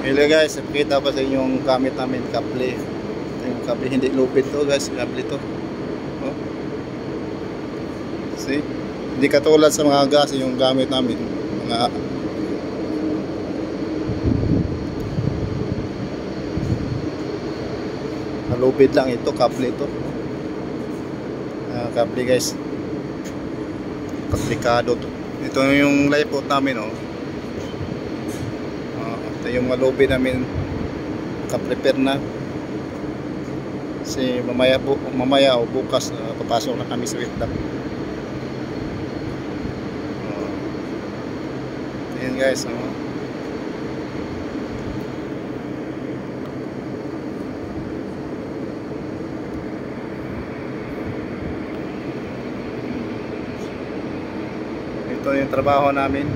Hello guys, ipakita ko sa inyo yung gamit namin, kable. Ito yung kable, hindi lupit to guys, kable to. Oh. See? Hindi katulad sa mga gas yung gamit namin. Mga lupit lang ito, kable ito. Kable guys. Komplikado to. Ito yung lifeboat namin oh. Ito yung malupit namin, ka-prepare na. Kasi mamaya o bukas papasok na kami sa wetdock. Ayan guys, ito yung trabaho namin.